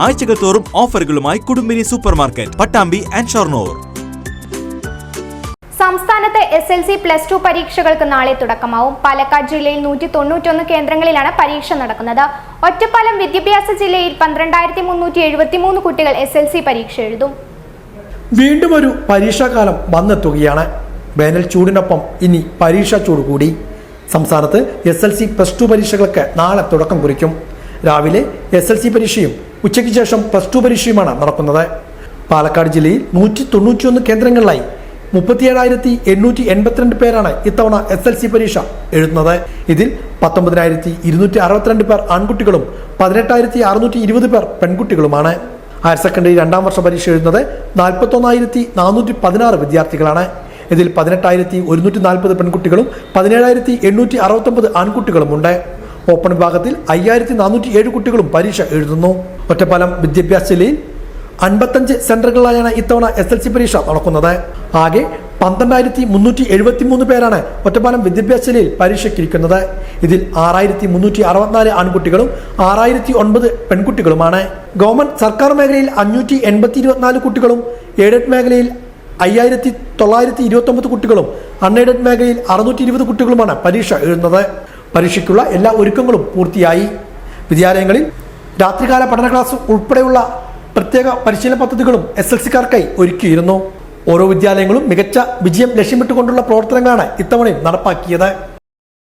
ആഴ്ചകൾ തോറും ഓഫറുകളുമായി Kudumbini super market, Pattambi and Shoranur. സംസ്ഥാനത്ത് SLC+2 പരീക്ഷകൾക്ക് നാളെ തുടക്കമാവും. പാലക്കാട് ജില്ലയിൽ 191 കേന്ദ്രങ്ങളിലാണ് പരീക്ഷ നടക്കുന്നത്. ഒറ്റപ്പാലം വിദ്യാഭ്യാസ ജില്ലയിൽ 12,373 കുട്ടികൾ SLC പരീക്ഷ എഴുതും. വീണ്ടും ഒരു പരീക്ഷാകാലം വന്നെത്തുകയാണ്. വേനൽ ചൂടിനൊപ്പം ഇനി പരീക്ഷാ ചൂട് കൂടി. സംസ്ഥാനത്ത് SLC+2 പരീക്ഷകൾക്ക് നാളെ തുടക്കം കുറിക്കും. രാവിലെ SLC പരീക്ഷയും ഉച്ചയ്ക്ക് ശേഷം +2 പരീക്ഷയുമാണ് നടക്കുന്നത്. പാലക്കാട് ജില്ലയിൽ 191 കേന്ദ്രങ്ങളിലായി 37,882 പേരാണ് ഇത്തവണ SLC പരീക്ഷ എഴുതുന്നത്. ഇതിൽ 19,262 പേർ ആൺകുട്ടികളും 18,620 പേർ പെൺകുട്ടികളുമാണ്. ഹയർ സെക്കൻഡറി 2ാം വർഷ പരീക്ഷ എഴുതുന്നത് 41,416 വിദ്യാർത്ഥികളാണ്. ഇതിൽ 18,140 പെൺകുട്ടികളും 17,869 ആൺകുട്ടികളുമുണ്ട്. ഓപ്പൺ വിഭാഗത്തിൽ 5,407 കുട്ടികളും പരീക്ഷ എഴുതുന്നു. ഒറ്റപ്പാലം വിദ്യാഭ്യാസ ജില്ലയിൽ 55 സെന്ററുകളിലായാണ് ഇത്തവണ SLC പരീക്ഷ നടക്കുന്നത്. ആകെ 12,373 പേരാണ് ഒറ്റപ്പാലം വിദ്യാഭ്യാസ ജില്ലയിൽ പരീക്ഷയ്ക്കിരിക്കുന്നത്. ഇതിൽ 6,364 ആൺകുട്ടികളും 6,009 പെൺകുട്ടികളുമാണ്. ഗവൺമെന്റ് സർക്കാർ മേഖലയിൽ 584 കുട്ടികളും എയ്ഡഡ് മേഖലയിൽ 5,929 കുട്ടികളും അൺഎയ്ഡഡ് മേഖലയിൽ 620 കുട്ടികളുമാണ് പരീക്ഷ എഴുതുന്നത്. പരീക്ഷയ്ക്കുള്ള എല്ലാ ഒരുക്കങ്ങളും പൂർത്തിയായി. വിദ്യാലയങ്ങളിൽ രാത്രികാല പഠന ക്ലാസ് ഉൾപ്പെടെയുള്ള പ്രത്യേക പരിശീലന പദ്ധതികളും SLCക്കാർക്കായി ഒരുക്കിയിരുന്നു. ഓരോ വിദ്യാലയങ്ങളും മികച്ച വിജയം ലക്ഷ്യമിട്ടുകൊണ്ടുള്ള പ്രവർത്തനങ്ങളാണ് ഇത്തവണയും നടപ്പാക്കിയത്.